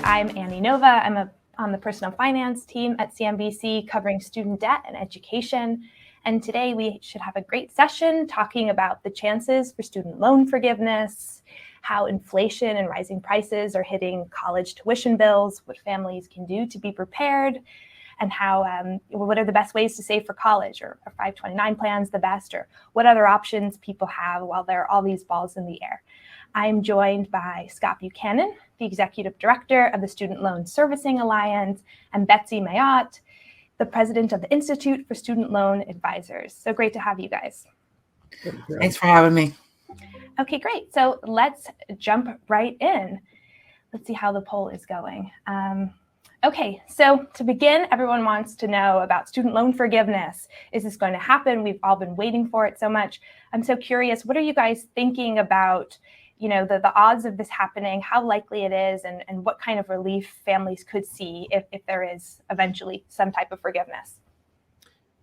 I'm Annie Nova. I'm on the personal finance team at CNBC covering student debt and education. And today we should have a great session talking about the chances for student loan forgiveness, how inflation and rising prices are hitting college tuition bills, what families can do to be prepared, and how what are the best ways to save for college, or are 529 plans the best, or what other options people have while there are all these balls in the air. I'm joined by Scott Buchanan, the Executive Director of the Student Loan Servicing Alliance, and Betsy Mayotte, the President of the Institute for Student Loan Advisors. So great to have you guys. Thanks for having me. Okay, great. So let's jump right in. Let's see how the poll is going. Okay, so to begin, everyone wants to know about student loan forgiveness. Is this going to happen? We've all been waiting for it so much. I'm so curious, what are you guys thinking about, the odds of this happening, how likely it is, and what kind of relief families could see if there is eventually some type of forgiveness?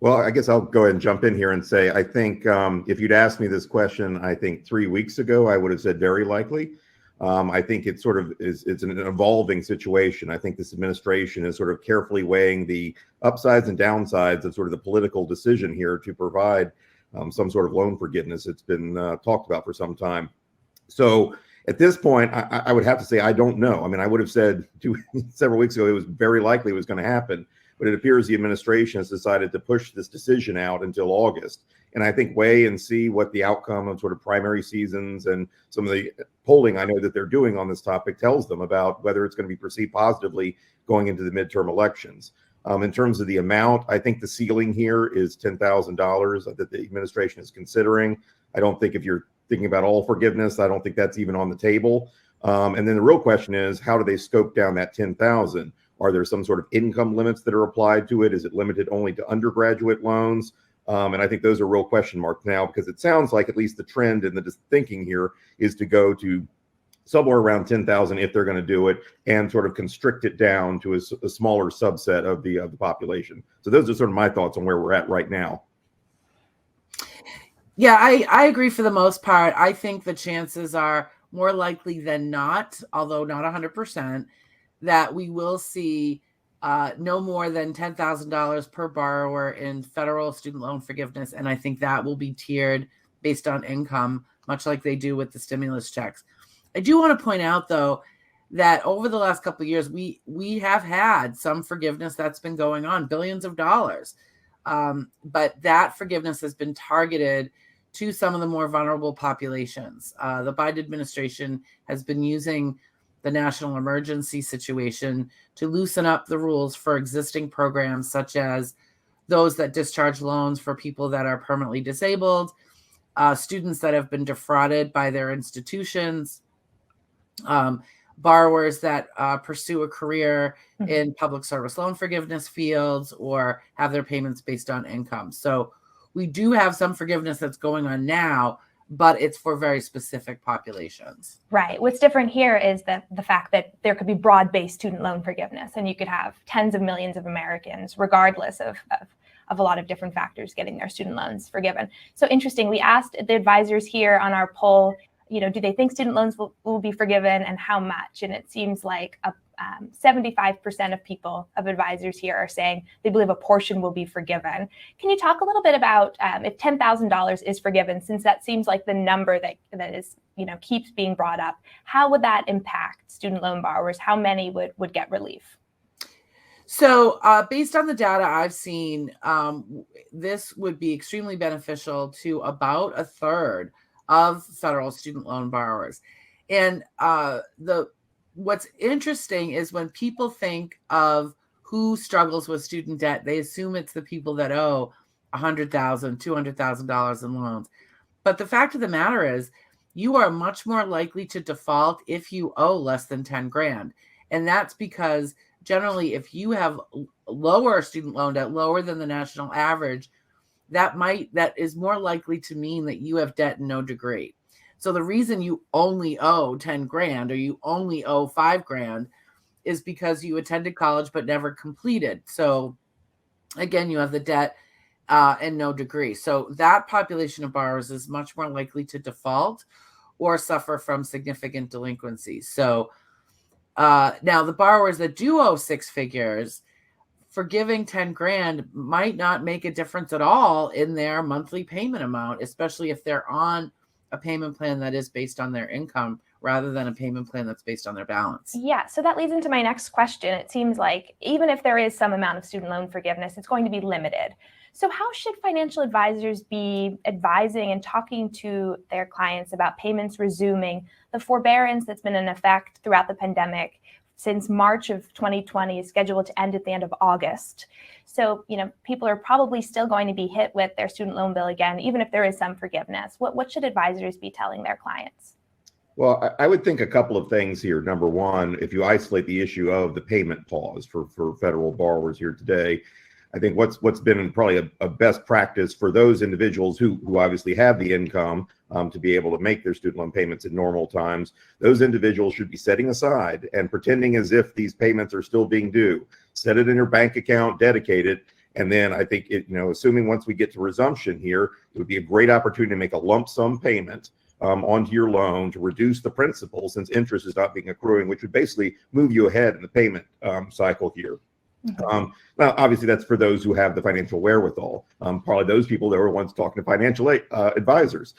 Well, I guess I'll go ahead and jump in here and say, I think if you'd asked me this question, I think 3 weeks ago, I would have said very likely. I think it's an evolving situation. I think this administration is sort of carefully weighing the upsides and downsides of sort of the political decision here to provide some sort of loan forgiveness. It's been talked about for some time. So at this point, I would have to say I don't know. I mean, I would have said several weeks ago it was very likely it was going to happen, but it appears the administration has decided to push this decision out until August. And I think weigh and see what the outcome of sort of primary seasons and some of the polling I know that they're doing on this topic tells them about whether it's going to be perceived positively going into the midterm elections. In terms of the amount, I think the ceiling here is $10,000 that the administration is considering. I don't think if you're thinking about all forgiveness, I don't think that's even on the table. And then the real question is, how do they scope down that 10,000? Are there some sort of income limits that are applied to it? Is it limited only to undergraduate loans? And I think those are real question marks now, because it sounds like at least the trend in the thinking here is to go to somewhere around 10,000 if they're going to do it, and sort of constrict it down to a smaller subset of the population. So those are sort of my thoughts on where we're at right now. Yeah, I agree for the most part. I think the chances are more likely than not, although not 100%, that we will see no more than $10,000 per borrower in federal student loan forgiveness. And I think that will be tiered based on income, much like they do with the stimulus checks. I do want to point out, though, that over the last couple of years, we have had some forgiveness that's been going on, billions of dollars. But that forgiveness has been targeted to some of the more vulnerable populations. The Biden administration has been using the national emergency situation to loosen up the rules for existing programs, such as those that discharge loans for people that are permanently disabled, students that have been defrauded by their institutions, borrowers that pursue a career in public service loan forgiveness fields, or have their payments based on income. So we do have some forgiveness that's going on now, but it's for very specific populations. Right. What's different here is the fact that there could be broad-based student loan forgiveness, and you could have tens of millions of Americans, regardless of a lot of different factors, getting their student loans forgiven. So interesting. We asked the advisors here on our poll, do they think student loans will be forgiven, and how much? And it seems like 75% of advisors here are saying they believe a portion will be forgiven. Can you talk a little bit about if $10,000 is forgiven, since that seems like the number that is, keeps being brought up, how would that impact student loan borrowers? How many would get relief? So based on the data I've seen, this would be extremely beneficial to about a third of federal student loan borrowers. And what's interesting is when people think of who struggles with student debt, they assume it's the people that owe $100,000, $200,000 in loans. But the fact of the matter is, you are much more likely to default if you owe less than 10 grand. And that's because generally, if you have lower student loan debt, lower than the national average, that is more likely to mean that you have debt in no degree. So the reason you only owe 10 grand or you only owe 5 grand is because you attended college but never completed. So again, you have the debt and no degree. So that population of borrowers is much more likely to default or suffer from significant delinquency. So Now, the borrowers that do owe six figures, forgiving 10 grand might not make a difference at all in their monthly payment amount, especially if they're on a payment plan that is based on their income rather than a payment plan that's based on their balance. Yeah, so that leads into my next question. It seems like even if there is some amount of student loan forgiveness, it's going to be limited. So how should financial advisors be advising and talking to their clients about payments resuming, the forbearance that's been in effect throughout the pandemic since March of 2020 is scheduled to end at the end of August? So, people are probably still going to be hit with their student loan bill again, even if there is some forgiveness. What should advisors be telling their clients? Well, I would think a couple of things here. Number one, if you isolate the issue of the payment pause for federal borrowers here today, I think what's been probably a best practice for those individuals who obviously have the income to be able to make their student loan payments in normal times, those individuals should be setting aside and pretending as if these payments are still being due. Set it in your bank account, dedicated. And then I think, assuming once we get to resumption here, it would be a great opportunity to make a lump sum payment onto your loan to reduce the principal, since interest is not being accruing, which would basically move you ahead in the payment cycle here. Mm-hmm. Now, obviously, that's for those who have the financial wherewithal. Probably those people that were once talking to financial advisors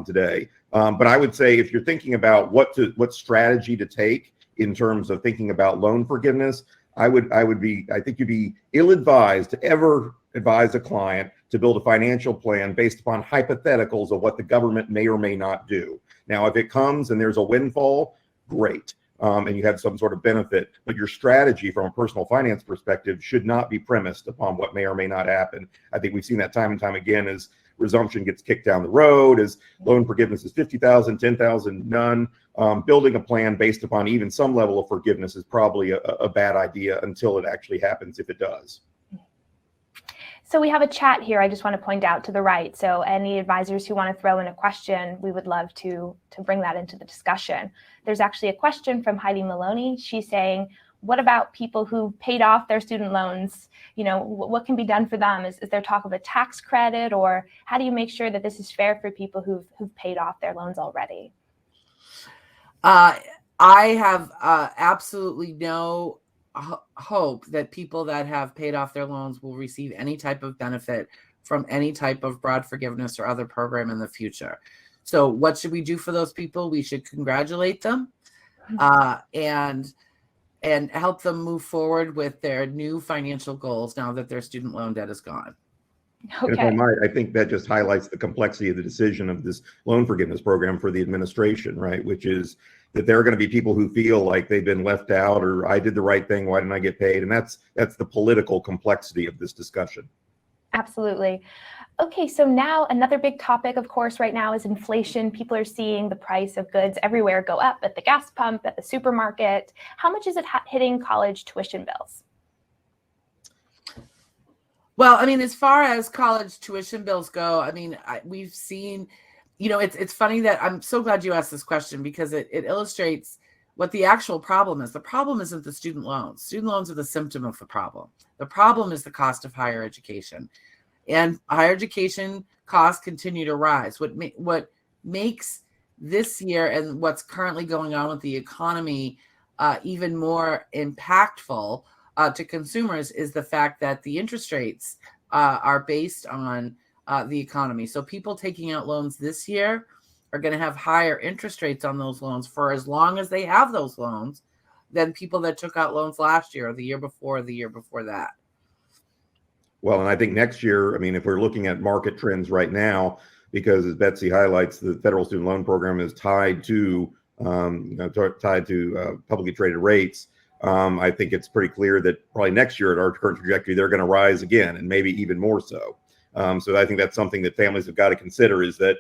today. But I would say if you're thinking about what strategy to take in terms of thinking about loan forgiveness, I think you'd be ill-advised to ever advise a client to build a financial plan based upon hypotheticals of what the government may or may not do. Now, if it comes and there's a windfall, great. And you have some sort of benefit, but your strategy from a personal finance perspective should not be premised upon what may or may not happen. I think we've seen that time and time again as resumption gets kicked down the road, as loan forgiveness is 50,000, 10,000, none. Building a plan based upon even some level of forgiveness is probably a bad idea until it actually happens, if it does. So we have a chat here I just want to point out to the right. So any advisors who want to throw in a question, we would love to bring that into the discussion. There's actually a question from Heidi Maloney. She's saying, what about people who paid off their student loans? What can be done for them? Is there talk of a tax credit, or how do you make sure that this is fair for people who've paid off their loans already? I have absolutely no hope that people that have paid off their loans will receive any type of benefit from any type of broad forgiveness or other program in the future. So what should we do for those people? We should congratulate them and help them move forward with their new financial goals now that their student loan debt is gone. Okay. If I might, I think that just highlights the complexity of the decision of this loan forgiveness program for the administration, right? Which is that there are going to be people who feel like they've been left out, or I did the right thing, why didn't I get paid? And that's the political complexity of this discussion. Absolutely. Okay, so now another big topic, of course, right now is inflation. People are seeing the price of goods everywhere go up, at the gas pump, at the supermarket. How much is it hitting college tuition bills? Well, as far as college tuition bills go, we've seen, it's funny that I'm so glad you asked this question, because it illustrates what the actual problem is. The problem isn't the student loans. Student loans are the symptom of the problem. The problem is the cost of higher education. And higher education costs continue to rise. What makes this year and what's currently going on with the economy even more impactful to consumers is the fact that the interest rates are based on the economy. So people taking out loans this year are going to have higher interest rates on those loans for as long as they have those loans than people that took out loans last year or the year before, or the year before that. Well, and I think next year, if we're looking at market trends right now, because as Betsy highlights, the federal student loan program is tied to publicly traded rates. I think it's pretty clear that probably next year at our current trajectory, they're going to rise again, and maybe even more so. So I think that's something that families have got to consider, is that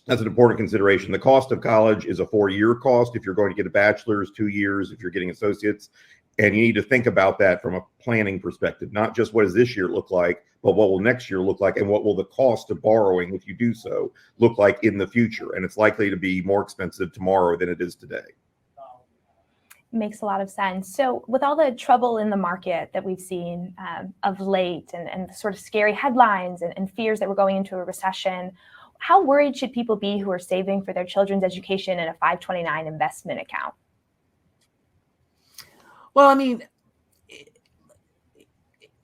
that's an important consideration. The cost of college is a 4-year cost if you're going to get a bachelor's, 2 years if you're getting associates. And you need to think about that from a planning perspective, not just what does this year look like, but what will next year look like, and what will the cost of borrowing, if you do so, look like in the future. And it's likely to be more expensive tomorrow than it is today. Makes a lot of sense. So with all the trouble in the market that we've seen of late, and the sort of scary headlines and fears that we're going into a recession, how worried should people be who are saving for their children's education in a 529 investment account? Well, I mean,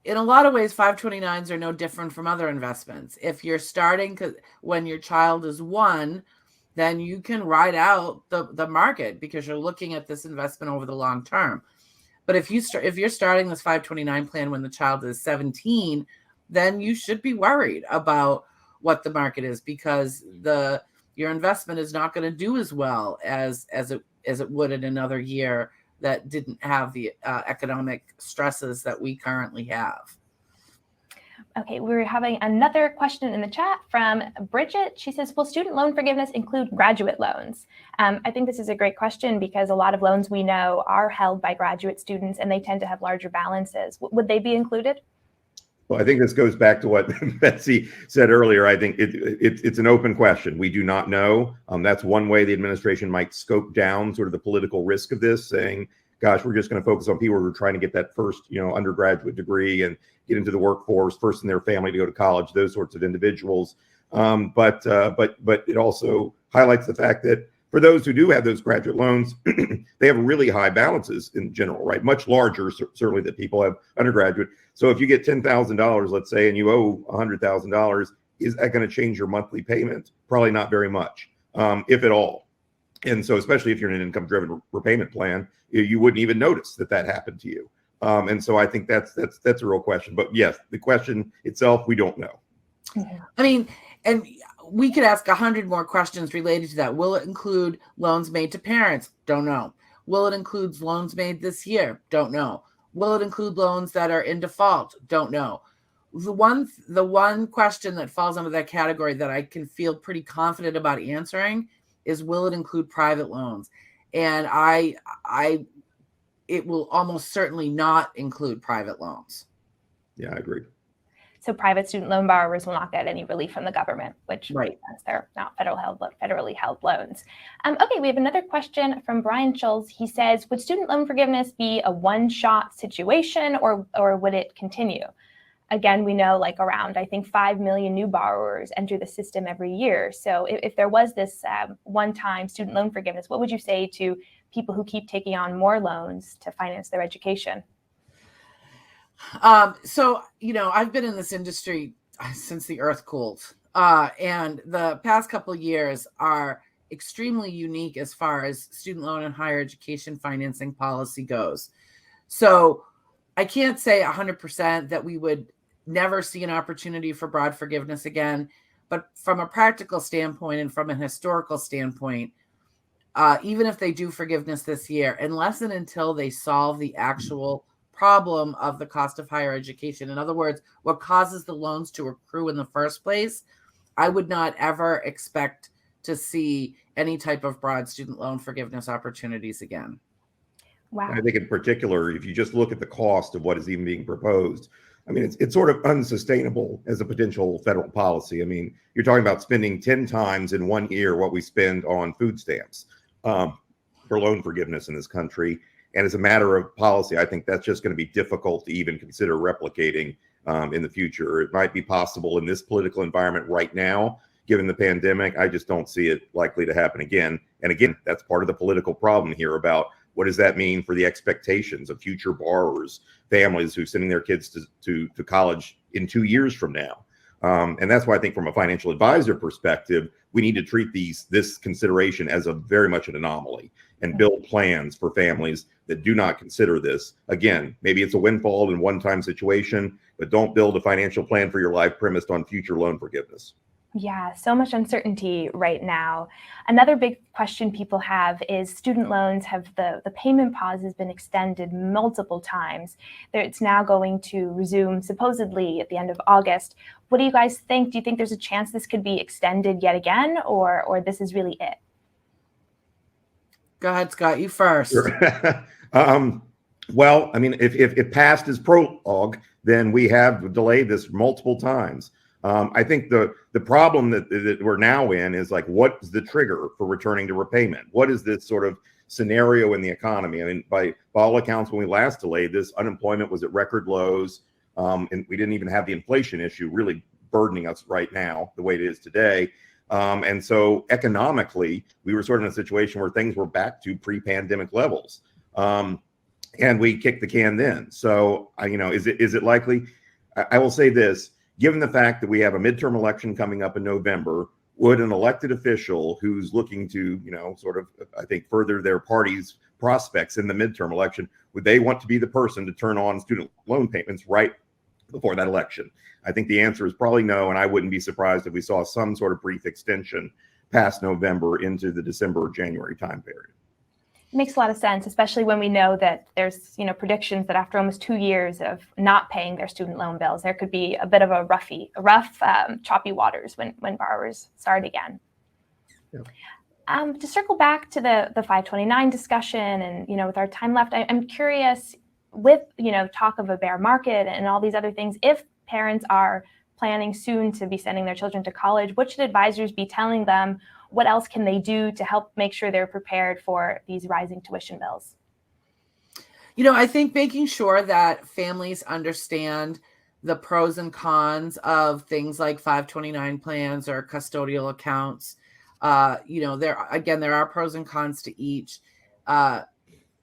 in a lot of ways, 529s are no different from other investments. If you're starting when your child is 1, then you can ride out the market because you're looking at this investment over the long term. But if you're starting this 529 plan when the child is 17, then you should be worried about what the market is, because your investment is not going to do as well as it would in another year that didn't have the economic stresses that we currently have. Okay, we're having another question in the chat from Bridget. She says, will student loan forgiveness include graduate loans? I think this is a great question because a lot of loans we know are held by graduate students and they tend to have larger balances. Would they be included? Well, I think this goes back to what Betsy said earlier. I think it's an open question. We do not know. That's one way the administration might scope down sort of the political risk of this, saying, gosh, we're just going to focus on people who are trying to get that first, undergraduate degree and get into the workforce, first in their family to go to college, those sorts of individuals. But it also highlights the fact that for those who do have those graduate loans, they have really high balances in general, right? Much larger, certainly, than people have undergraduate. So if you get $10,000, let's say, and you owe $100,000, is that going to change your monthly payment? Probably not very much, if at all. And so, especially if you're in an income-driven repayment plan, you wouldn't even notice that happened to you. And so, I think that's a real question. But yes, the question itself, we don't know. I mean, and we could ask 100 more questions related to that. Will it include loans made to parents? Don't know. Will it include loans made this year? Don't know. Will it include loans that are in default? Don't know. The one question that falls under that category that I can feel pretty confident about answering is, will it include private loans? And it will almost certainly not include private loans. Yeah, I agree. So private student loan borrowers will not get any relief from the government, which right. They're not federally held loans. Okay, we have another question from Brian Schulz. He says, would student loan forgiveness be a one-shot situation or would it continue? Again, we know around, I think, 5 million new borrowers enter the system every year. So if there was this one-time student loan forgiveness, what would you say to people who keep taking on more loans to finance their education? So, I've been in this industry since the earth cooled, and the past couple of years are extremely unique as far as student loan and higher education financing policy goes. So I can't say 100% that we would never see an opportunity for broad forgiveness again, but from a practical standpoint and from a historical standpoint, even if they do forgiveness this year, unless and until they solve the actual problem of the cost of higher education, in other words, what causes the loans to accrue in the first place, I would not ever expect to see any type of broad student loan forgiveness opportunities again. Wow. I think in particular, if you just look at the cost of what is even being proposed, I mean, it's sort of unsustainable as a potential federal policy. I mean, you're talking about spending 10 times in 1 year what we spend on food stamps for loan forgiveness in this country. And as a matter of policy, I think that's just going to be difficult to even consider replicating in the future. It might be possible in this political environment right now, given the pandemic. I just don't see it likely to happen again. And again, that's part of the political problem here about what does that mean for the expectations of future borrowers, families who are sending their kids to college in 2 years from now. And that's why I think from a financial advisor perspective, we need to treat this consideration as a very much an anomaly and build plans for families that do not consider this. Again, maybe it's a windfall and one-time situation, but don't build a financial plan for your life premised on future loan forgiveness. Yeah, so much uncertainty right now. Another big question people have is student loans have the payment pause has been extended multiple times. It's now going to resume supposedly at the end of August. What do you guys think? Do you think there's a chance this could be extended yet again, or this is really it? Go ahead, Scott, you first. Sure. Well, I mean, if past is prologue, then we have delayed this multiple times. I think the problem that we're now in is what is the trigger for returning to repayment? What is this sort of scenario in the economy? I mean, by all accounts, when we last delayed this, unemployment was at record lows, and we didn't even have the inflation issue really burdening us right now the way it is today. And so economically, we were sort of in a situation where things were back to pre-pandemic levels. and we kick the can then. So, is it likely? I will say this, given the fact that we have a midterm election coming up in November, would an elected official who's looking to, sort of, I think, further their party's prospects in the midterm election, would they want to be the person to turn on student loan payments right before that election? I think the answer is probably no, and I wouldn't be surprised if we saw some sort of brief extension past November into the December or January time period. Makes a lot of sense, especially when we know that there's, predictions that after almost 2 years of not paying their student loan bills, there could be a bit of a rough, choppy waters when borrowers start again. Yeah. To circle back to the 529 discussion, and with our time left, I'm curious, with talk of a bear market and all these other things, if parents are planning soon to be sending their children to college, what should advisors be telling them? What else can they do to help make sure they're prepared for these rising tuition bills? I think making sure that families understand the pros and cons of things like 529 plans or custodial accounts. There are pros and cons to each.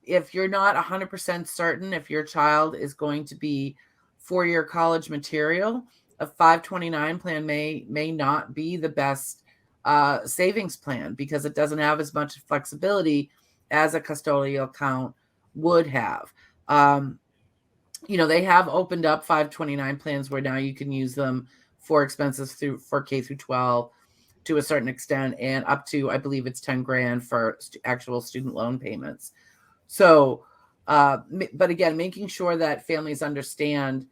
If you're not 100% certain if your child is going to be four-year college material, a 529 plan may not be the best savings plan because it doesn't have as much flexibility as a custodial account would have. They have opened up 529 plans where now you can use them for expenses for K through 12 to a certain extent, and up to, I believe it's 10 grand for actual student loan payments. So, but again, making sure that families understand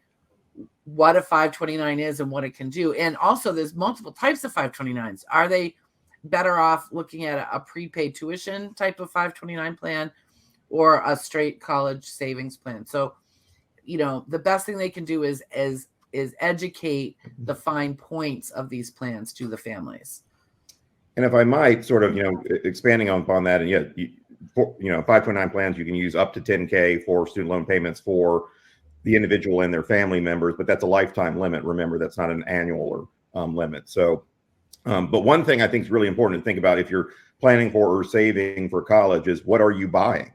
what a 529 is and what it can do. And also there's multiple types of 529s. Are they better off looking at a prepaid tuition type of 529 plan or a straight college savings plan? So, the best thing they can do is educate the fine points of these plans to the families. And if I might sort of, expanding upon that, and yet, 529 plans, you can use up to 10K for student loan payments for the individual and their family members, but that's a lifetime limit. Remember, that's not an annual limit. So, but one thing I think is really important to think about if you're planning for or saving for college is what are you buying?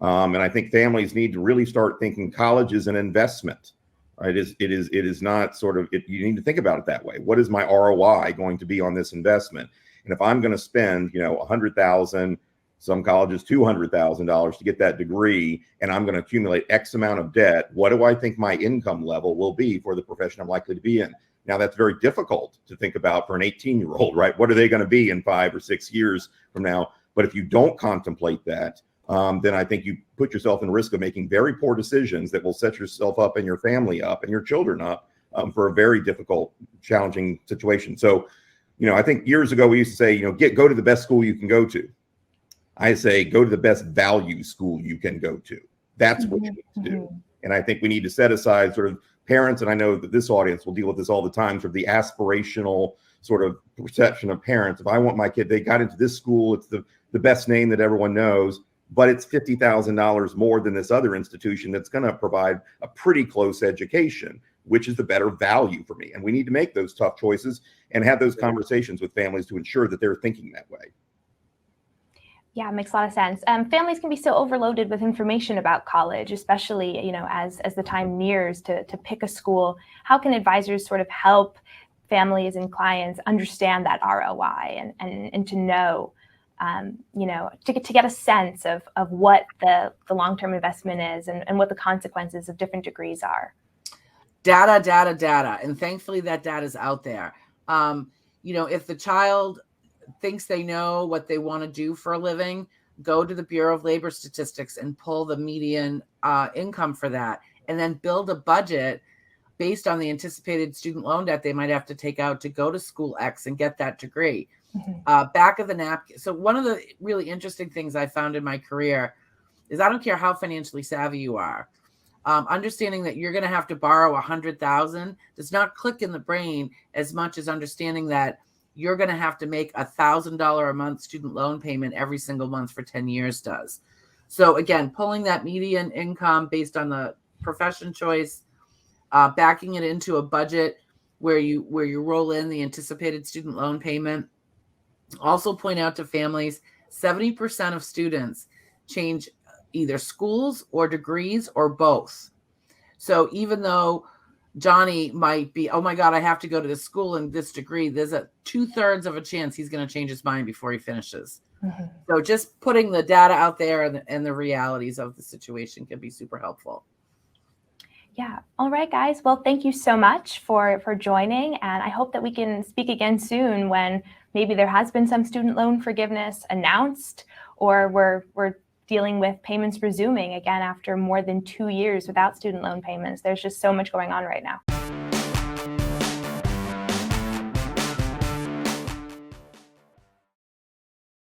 And I think families need to really start thinking college is an investment, right? It is not sort of, you need to think about it that way. What is my ROI going to be on this investment? And if I'm going to spend, $100,000, some colleges $200,000 to get that degree, and I'm going to accumulate X amount of debt, what do I think my income level will be for the profession I'm likely to be in? Now, that's very difficult to think about for an 18-year-old, right? What are they going to be in 5 or 6 years from now? But if you don't contemplate that, then I think you put yourself in risk of making very poor decisions that will set yourself up and your family up and your children up for a very difficult, challenging situation. So, I think years ago we used to say, go to the best school you can go to. I say, go to the best value school you can go to. That's what you need to do. And I think we need to set aside sort of parents, and I know that this audience will deal with this all the time, sort of the aspirational sort of perception of parents. If I want my kid, they got into this school, it's the best name that everyone knows, but it's $50,000 more than this other institution that's going to provide a pretty close education, which is the better value for me. And we need to make those tough choices and have those conversations with families to ensure that they're thinking that way. Yeah, it makes a lot of sense. Families can be so overloaded with information about college, especially, as the time nears to pick a school. How can advisors sort of help families and clients understand that ROI and to know, to get a sense of what the long-term investment is and what the consequences of different degrees are? Data. And thankfully that data is out there. If the child thinks they know what they want to do for a living, go to the Bureau of Labor Statistics and pull the median income for that, and then build a budget based on the anticipated student loan debt they might have to take out to go to school X and get that degree. Back of the napkin. So one of the really interesting things I found in my career is I don't care how financially savvy you are. Understanding that you're going to have to borrow $100,000 does not click in the brain as much as understanding that you're going to have to make $1,000 a month student loan payment every single month for 10 years does. So again, pulling that median income based on the profession choice, backing it into a budget where you roll in the anticipated student loan payment. Also point out to families, 70% of students change either schools or degrees or both. So even though Johnny might be, oh my God, I have to go to this school and this degree, there's a 2/3 of a chance he's going to change his mind before he finishes. Mm-hmm. So just putting the data out there and the realities of the situation can be super helpful. Yeah. All right, guys. Well, thank you so much for joining. And I hope that we can speak again soon when maybe there has been some student loan forgiveness announced, or we're dealing with payments resuming again after more than 2 years without student loan payments. There's just so much going on right now.